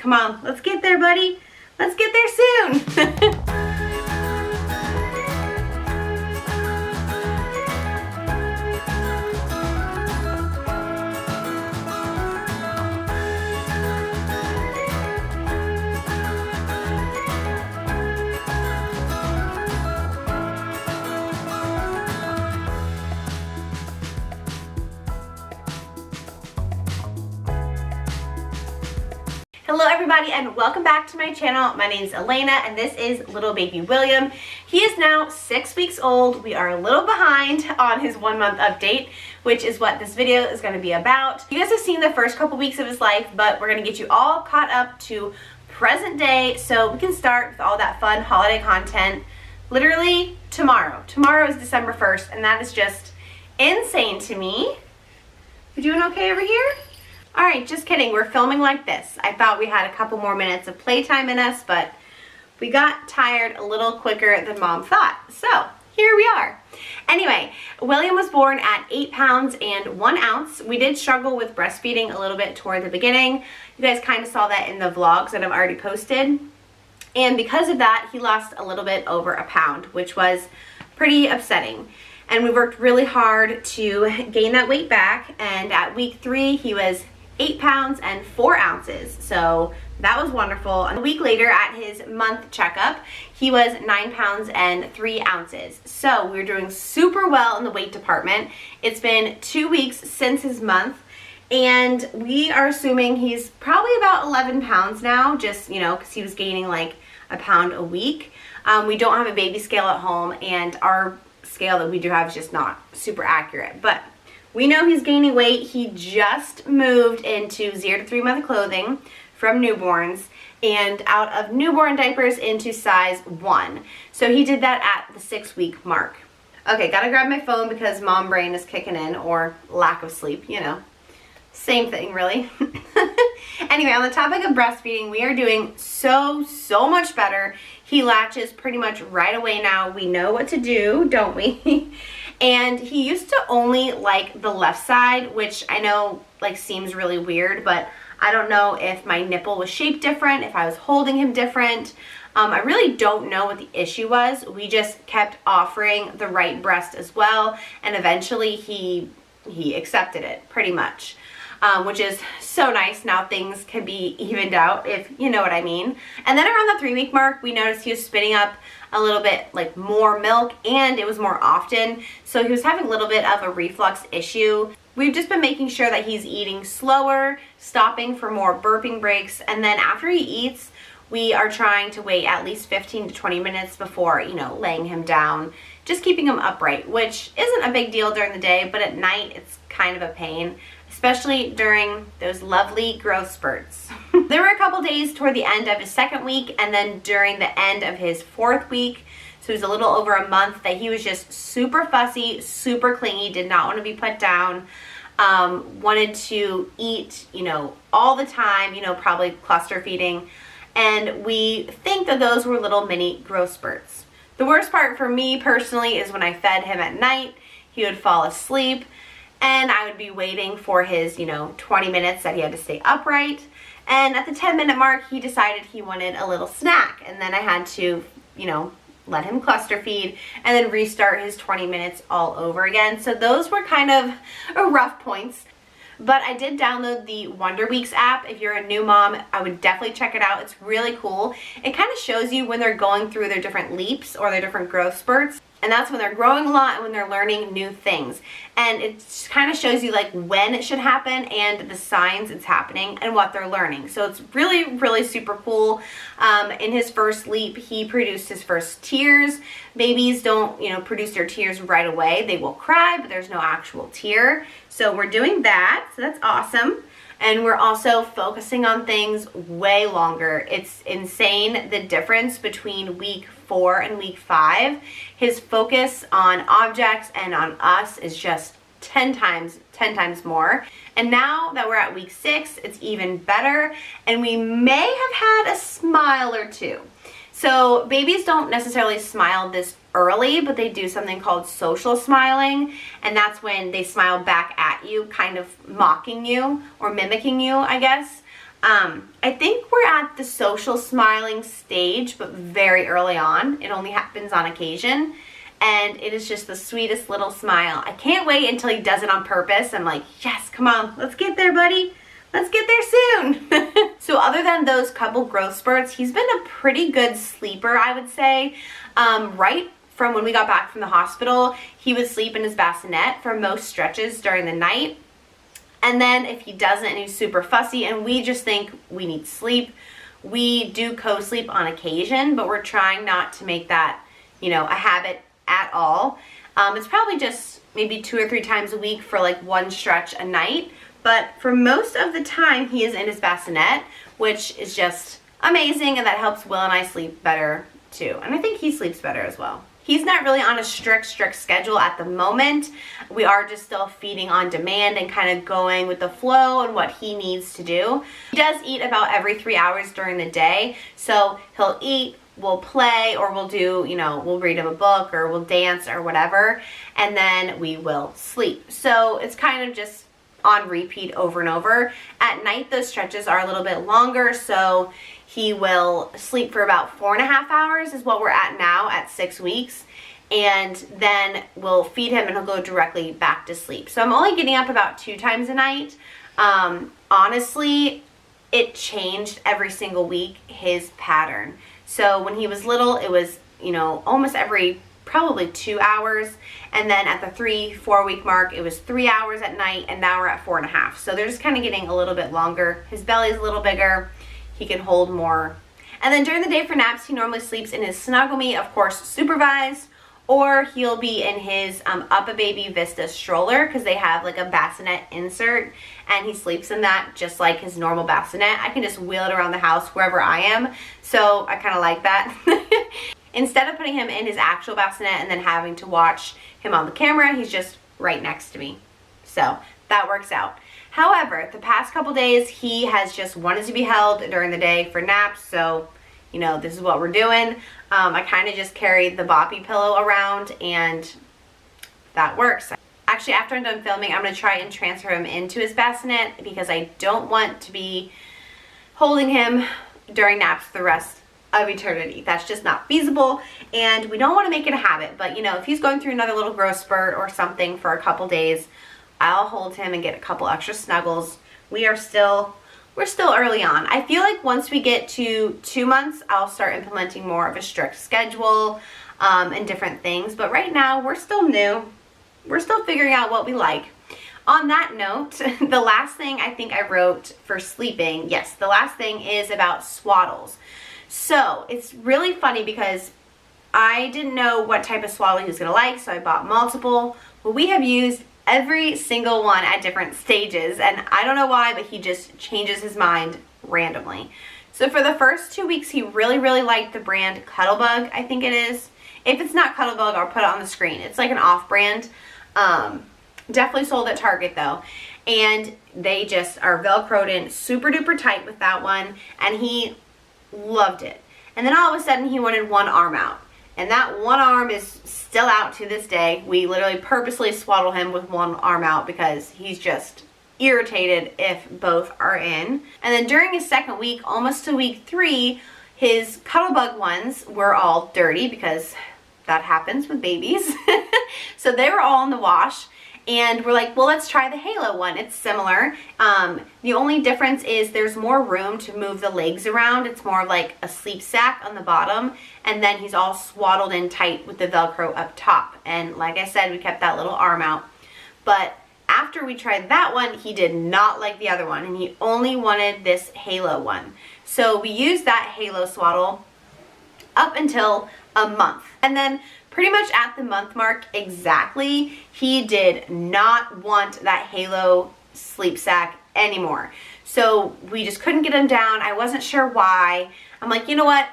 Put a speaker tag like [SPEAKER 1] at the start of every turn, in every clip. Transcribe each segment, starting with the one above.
[SPEAKER 1] Come on, let's get there, buddy. Let's get there soon. Hello everybody and welcome back to my channel. My name is Elena and this is little baby William. He is now 6 weeks old. We are a little behind on his 1 month update, which is what this video is going to be about. You guys have seen the first couple weeks of his life, but we're going to get you all caught up to present day so we can start with all that fun holiday content literally tomorrow. Tomorrow is December 1st and that is just insane to me. You doing okay over here? Alright, just kidding. We're filming like this. I thought we had a couple more minutes of playtime in us, but we got tired a little quicker than Mom thought. So, here we are. Anyway, William was born at 8 pounds and 1 ounce. We did struggle with breastfeeding a little bit toward the beginning. You guys kind of saw that in the vlogs that I've already posted. And because of that, he lost a little bit over a pound, which was pretty upsetting. And we worked really hard to gain that weight back. And at week 3, he was 8 pounds and 4 ounces. So that was wonderful. And a week later at his month checkup, he was 9 pounds and 3 ounces. So we were doing super well in the weight department. It's been 2 weeks since his month and we are assuming he's probably about 11 pounds now, just, you know, because he was gaining like a pound a week. We don't have a baby scale at home and our scale that we do have is just not super accurate, but we know he's gaining weight. He just moved into 0 to 3 month clothing from newborns and out of newborn diapers into size 1. So he did that at the 6 week mark. Okay, gotta grab my phone because mom brain is kicking in, or lack of sleep, you know. Same thing, really. Anyway, on the topic of breastfeeding, we are doing so much better. He latches pretty much right away now. We know what to do, don't we? And he used to only like the left side, which I know like seems really weird, but I don't know if my nipple was shaped different, if I was holding him different. I really don't know what the issue was. We just kept offering the right breast as well, and eventually he accepted it pretty much. Which is so nice. Now things can be evened out, if you know what I mean. And then around the 3 week mark, we noticed he was spitting up a little bit like more milk, and it was more often. So he was having a little bit of a reflux issue. We've just been making sure that he's eating slower, stopping for more burping breaks, and then after he eats, we are trying to wait at least 15 to 20 minutes before, you know, laying him down, just keeping him upright, which isn't a big deal during the day, but at night it's kind of a pain, especially during those lovely growth spurts. There were a couple days toward the end of his 2nd week and then during the end of his 4th week, so it was a little over a month, that he was just super fussy, super clingy, did not want to be put down, wanted to eat, you know, all the time, you know, probably cluster feeding, and we think that those were little mini growth spurts. The worst part for me personally is when I fed him at night, he would fall asleep, and I would be waiting for his, you know, 20 minutes that he had to stay upright. And at the 10-minute mark, he decided he wanted a little snack. And then I had to, you know, let him cluster feed and then restart his 20 minutes all over again. So those were kind of rough points. But I did download the Wonder Weeks app. If you're a new mom, I would definitely check it out. It's really cool. It kind of shows you when they're going through their different leaps or their different growth spurts. And that's when they're growing a lot and when they're learning new things. And it kind of shows you like when it should happen and the signs it's happening and what they're learning. So it's really super cool. In his first leap, he produced his first tears. Babies don't, you know, produce their tears right away. They will cry, but there's no actual tear. So we're doing that. So that's awesome. And we're also focusing on things way longer. It's insane the difference between week 4 and week 5. His focus on objects and on us is just 10 times more. And now that we're at week 6, it's even better. And we may have had a smile or two. So babies don't necessarily smile this early, but they do something called social smiling, and that's when they smile back at you, kind of mocking you or mimicking you, I guess. I think we're at the social smiling stage, but very early on. It only happens on occasion, and it is just the sweetest little smile. I can't wait until he does it on purpose. I'm like, yes, come on, let's get there, buddy. Let's get there soon. So other than those couple growth spurts, he's been a pretty good sleeper, I would say. Right from when we got back from the hospital, he would sleep in his bassinet for most stretches during the night. And then if he doesn't and he's super fussy and we just think we need sleep, we do co-sleep on occasion, but we're trying not to make that, you know, a habit at all. It's probably just maybe 2 or 3 times a week for like one stretch a night. But for most of the time, he is in his bassinet, which is just amazing, and that helps Will and I sleep better too. And I think he sleeps better as well. He's not really on a strict schedule at the moment. We are just still feeding on demand and kind of going with the flow and what he needs to do. He does eat about every 3 hours during the day. So he'll eat, we'll play, or we'll do, you know, we'll read him a book or we'll dance or whatever, and then we will sleep. So it's kind of just on repeat over and over. At night, those stretches are a little bit longer, so he will sleep for about 4.5 hours is what we're at now at 6 weeks, and then we'll feed him and he'll go directly back to sleep. So I'm only getting up about 2 times a night. Honestly, it changed every single week, his pattern. So when he was little, it was, you know, almost every probably 2 hours, and then at the 3-4 week mark it was 3 hours at night, and now we're at 4.5. So they're just kind of getting a little bit longer. His belly's a little bigger, he can hold more. And then during the day for naps, he normally sleeps in his Snuggle Me, of course supervised, or he'll be in his Up-A-Baby Vista stroller, because they have like a bassinet insert, and he sleeps in that just like his normal bassinet. I can just wheel it around the house wherever I am, so I kind of like that. Instead of putting him in his actual bassinet and then having to watch him on the camera, he's just right next to me. So that works out. However, the past couple days, he has just wanted to be held during the day for naps. So, you know, this is what we're doing. I kind of just carried the boppy pillow around, and that works. Actually, after I'm done filming, I'm going to try and transfer him into his bassinet, because I don't want to be holding him during naps the rest of eternity. That's just not feasible, and we don't want to make it a habit. But you know, if he's going through another little growth spurt or something for a couple days, I'll hold him and get a couple extra snuggles. We're still early on. I feel like once we get to 2 months, I'll start implementing more of a strict schedule and different things. But right now, we're still new. We're still figuring out what we like. On that note, the last thing I think I wrote for sleeping, yes, the last thing is about swaddles. So it's really funny because I didn't know what type of swaddle he was going to like, so I bought multiple. But we have used every single one at different stages, and I don't know why, but he just changes his mind randomly. So for the first 2 weeks, he really liked the brand Cuddlebug, I think it is. If it's not Cuddlebug, I'll put it on the screen. It's like an off-brand. Definitely sold at Target though. And they just are Velcroed in super duper tight with that one, and he loved it. And then all of a sudden he wanted one arm out, and that one arm is still out to this day. We literally purposely swaddle him with one arm out because he's just irritated if both are in. And then during his second week, almost to week 3, his Cuddlebug ones were all dirty, because that happens with babies. So they were all in the wash. And we're like, well, let's try the Halo one. It's similar. The only difference is there's more room to move the legs around. It's more like a sleep sack on the bottom. And then he's all swaddled in tight with the Velcro up top. And like I said, we kept that little arm out. But after we tried that one, he did not like the other one. And he only wanted this Halo one. So we used that Halo swaddle up until a month. And then pretty much at the month mark exactly, he did not want that Halo sleep sack anymore. So we just couldn't get him down. I wasn't sure why. I'm like, you know what?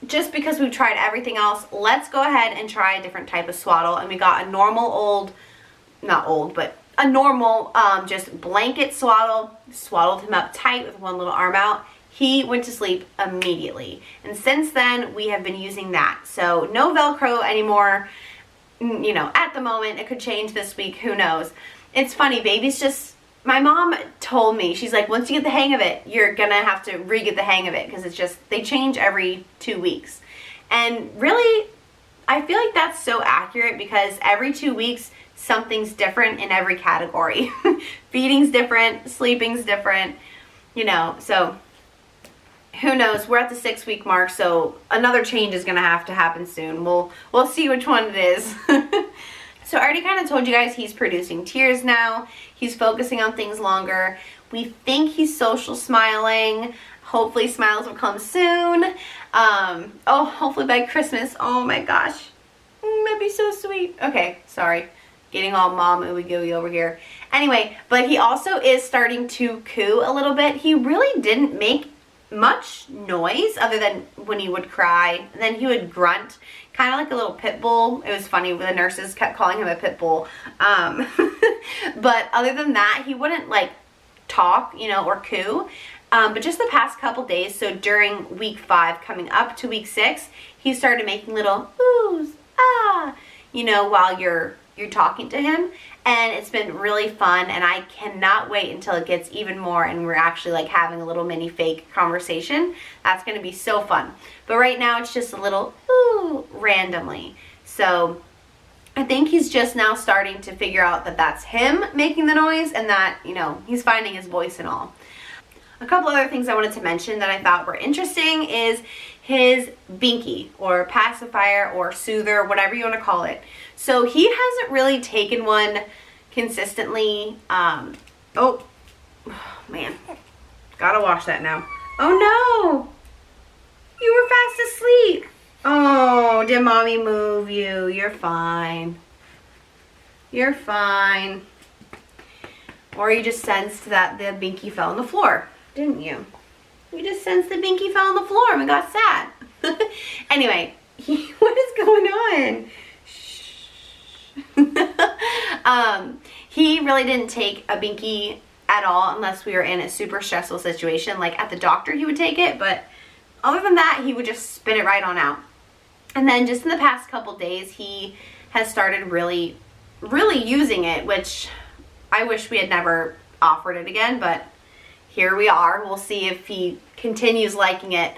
[SPEAKER 1] Just because we've tried everything else, let's go ahead and try a different type of swaddle. And we got a normal a normal just blanket swaddle. Swaddled him up tight with one little arm out. He went to sleep immediately. And since then, we have been using that. So no Velcro anymore. You know, at the moment, it could change this week. Who knows? It's funny. Babies just my mom told me, she's like, once you get the hang of it, you're gonna have to re-get the hang of it, because it's just, they change every 2 weeks. And really, I feel like that's so accurate, because every 2 weeks, something's different in every category. Feeding's different, sleeping's different, you know, so who knows? We're at the 6-week mark, so another change is gonna have to happen soon. We'll see which one it is. So I already kind of told you guys he's producing tears now. He's focusing on things longer. We think he's social smiling. Hopefully smiles will come soon. Oh, hopefully by Christmas. Oh my gosh. That'd be so sweet. Okay, sorry. Getting all mom ooey gooey over here. Anyway, but he also is starting to coo a little bit. He really didn't make much noise other than when he would cry. And then he would grunt, kind of like a little pit bull. It was funny, the nurses kept calling him a pit bull. But other than that, he wouldn't like talk, you know, or coo. But just the past couple days, so during week 5 coming up to week 6, he started making little oohs, ah, you know, while you're talking to him. And it's been really fun, and I cannot wait until it gets even more and we're actually like having a little mini fake conversation. That's going to be so fun. But right now it's just a little ooh randomly. So I think he's just now starting to figure out that that's him making the noise, and that, you know, he's finding his voice and all. A couple other things I wanted to mention that I thought were interesting is his binky, or pacifier, or soother, whatever you want to call it. So he hasn't really taken one consistently. Oh man, gotta wash that now. Oh no, you were fast asleep. Oh, did mommy move you? You're fine. You're fine. Or you just sensed that the binky fell on the floor, didn't you? You just sensed the binky fell on the floor and we got sad. Anyway, what is going on? He really didn't take a binky at all unless we were in a super stressful situation. Like at the doctor he would take it, but other than that he would just spit it right on out. And then just in the past couple days he has started really using it, which I wish we had never offered it again, but here we are. We'll see if he continues liking it.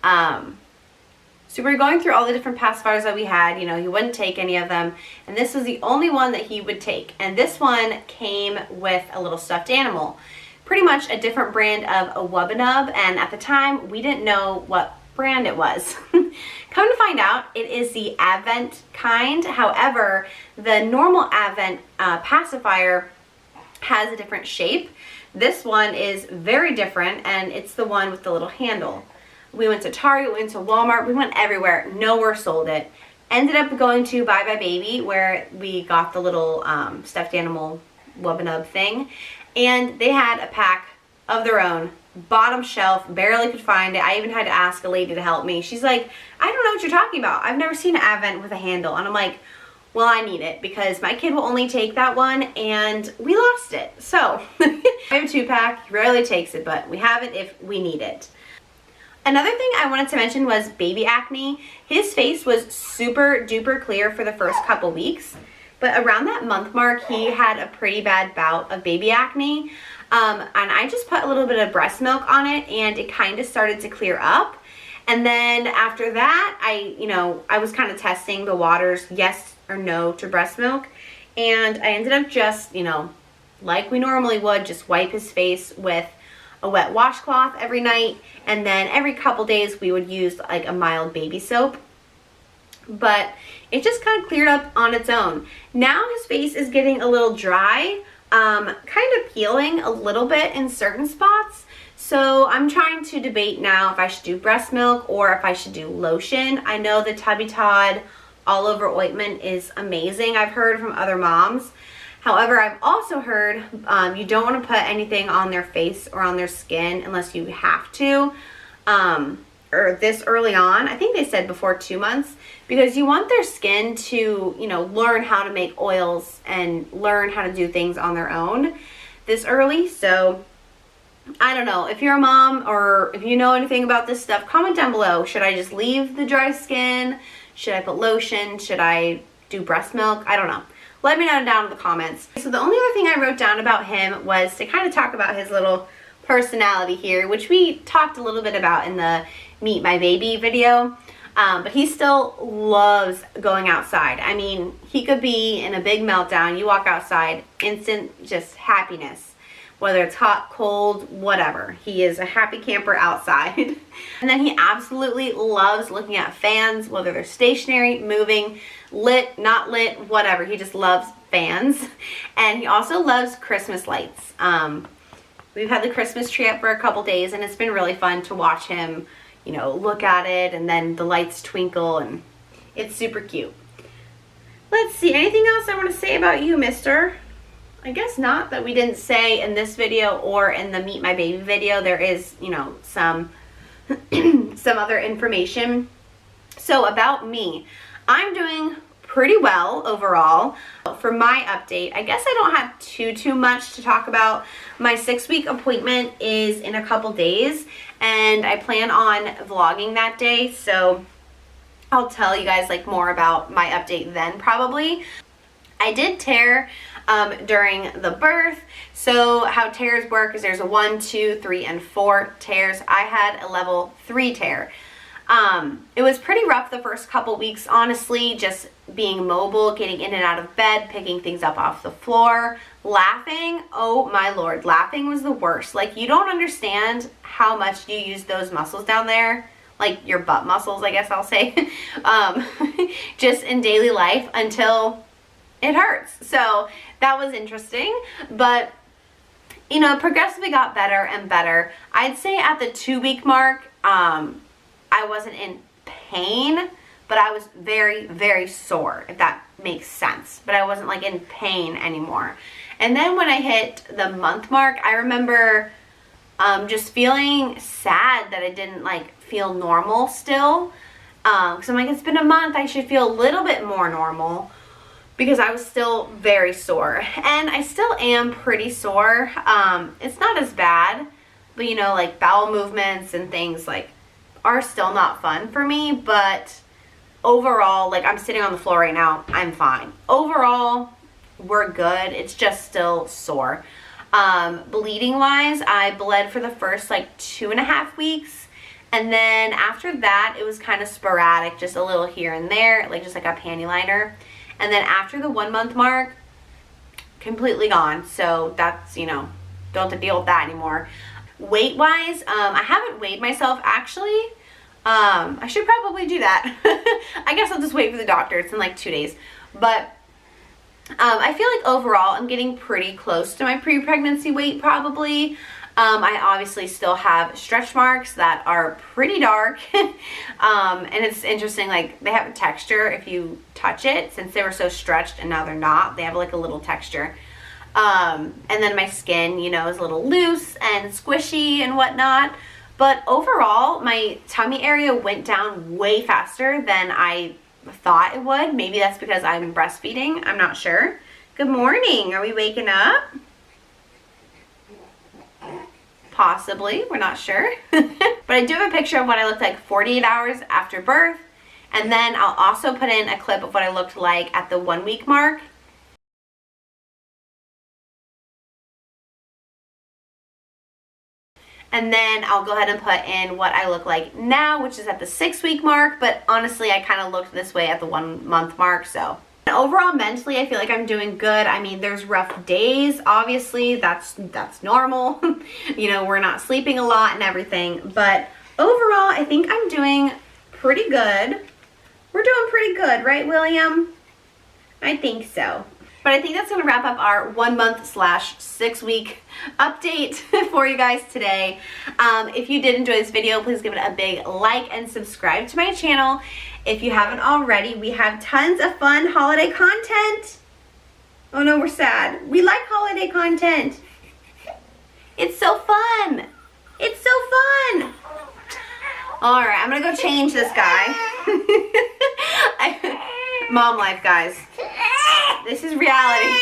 [SPEAKER 1] So we're going through all the different pacifiers that we had. You know, he wouldn't take any of them, and this was the only one that he would take. And this one came with a little stuffed animal, pretty much a different brand of a Wubbanub, and at the time we didn't know what brand it was. Come to find out, it is the Advent kind. However, the normal Advent pacifier has a different shape. This one is very different, and it's the one with the little handle. We went to Target, we went to Walmart, we went everywhere. Nowhere sold it. Ended up going to Bye Bye Baby, where we got the little stuffed animal Wubbanub thing. And they had a pack of their own. Bottom shelf, barely could find it. I even had to ask a lady to help me. She's like, I don't know what you're talking about. I've never seen an Advent with a handle. And I'm like, well, I need it because my kid will only take that one and we lost it. So I have a 2-pack, he rarely takes it, but we have it if we need it. Another thing I wanted to mention was baby acne. His face was super duper clear for the first couple weeks, but around that month mark, he had a pretty bad bout of baby acne. And I just put a little bit of breast milk on it and it kind of started to clear up. And then after that, I was kind of testing the waters, yes or no to breast milk. And I ended up just, like we normally would, just wipe his face with a wet washcloth every night, and then every couple days we would use like a mild baby soap. But it just kind of cleared up on its own. Now his face is getting a little dry, kind of peeling a little bit in certain spots. So I'm trying to debate now if I should do breast milk or if I should do lotion. I know the Tubby Todd all over ointment is amazing. I've heard from other moms. However, I've also heard you don't want to put anything on their face or on their skin unless you have to, or this early on. I think they said before 2 months, because you want their skin to, learn how to make oils and learn how to do things on their own this early. So I don't know. If you're a mom or if you know anything about this stuff, comment down below. Should I just leave the dry skin? Should I put lotion? Should I do breast milk? I don't know. let me know down in the comments. So the only other thing I wrote down about him was to kind of talk about his little personality here, which we talked a little bit about in the Meet My Baby video. But he still loves going outside. I mean, he could be in a big meltdown. You walk outside, instant just happiness. Whether it's hot, cold, whatever. He is a happy camper outside. And then he absolutely loves looking at fans, whether they're stationary, moving, lit, not lit, whatever. He just loves fans. And he also loves Christmas lights. We've had the Christmas tree up for a couple days, and it's been really fun to watch him, you know, look at it, and then the lights twinkle, and it's super cute. Let's see, anything else I want to say about you, mister? I guess not that we didn't say in this video or in the Meet My Baby video. There is, you know, some other information. So about me, I'm doing pretty well overall. For my update, I guess I don't have too much to talk about. My 6-week appointment is in a couple days, and I plan on vlogging that day, so I'll tell you guys like more about my update then probably. I did tear during the birth. So how tears work is there's a 1, 2, 3, and 4 tears. I had a level 3 tear. It was pretty rough the first couple weeks, honestly, just being mobile, getting in and out of bed, picking things up off the floor, laughing. Oh my Lord, laughing was the worst. Like, you don't understand how much you use those muscles down there, like your butt muscles, I guess I'll say, just in daily life until it hurts. So that was interesting, but you know, progressively got better and better. I'd say at the 2-week mark, I wasn't in pain, but I was very sore, if that makes sense. But I wasn't like in pain anymore. And then when I hit the month mark, I remember just feeling sad that I didn't like feel normal still. Because I'm like, it's been a month, I should feel a little bit more normal, because I was still very sore. And I still am pretty sore. It's not as bad, but you know, like bowel movements and things like are still not fun for me, but overall, like I'm sitting on the floor right now, I'm fine. Overall, we're good. It's just still sore. Bleeding wise, I bled for the first like 2.5 weeks. And then after that, it was kind of sporadic, just a little here and there, like just like a panty liner. And then after the 1 month mark, completely gone. So that's, you know, don't have to deal with that anymore. Weight wise, I haven't weighed myself actually. I should probably do that. I guess I'll just wait for the doctor. It's in like 2 days. But I feel like overall I'm getting pretty close to my pre-pregnancy weight probably. I obviously still have stretch marks that are pretty dark. And it's interesting, like they have a texture if you touch it, since they were so stretched and now they're not. They have like a little texture. And then my skin, you know, is a little loose and squishy and whatnot. But overall, my tummy area went down way faster than I thought it would. Maybe that's because I'm breastfeeding. I'm not sure. Good morning. Are we waking up? Possibly. We're not sure. But I do have a picture of what I looked like 48 hours after birth. And then I'll also put in a clip of what I looked like at the 1 week mark. And then I'll go ahead and put in what I look like now, which is at the 6 week mark. But honestly, I kind of looked this way at the 1 month mark. So overall, mentally, I feel like I'm doing good. I mean, there's rough days. Obviously, that's normal. You know, we're not sleeping a lot and everything. But overall, I think I'm doing pretty good. We're doing pretty good, right, William? I think so. But I think that's going to wrap up our 1 month / 6 week update for you guys today. If you did enjoy this video, please give it a big like and subscribe to my channel. If you haven't already, we have tons of fun holiday content. Oh no, we're sad. We like holiday content. It's so fun. It's so fun. All right, I'm going to go change this guy. Mom life, guys. This is reality.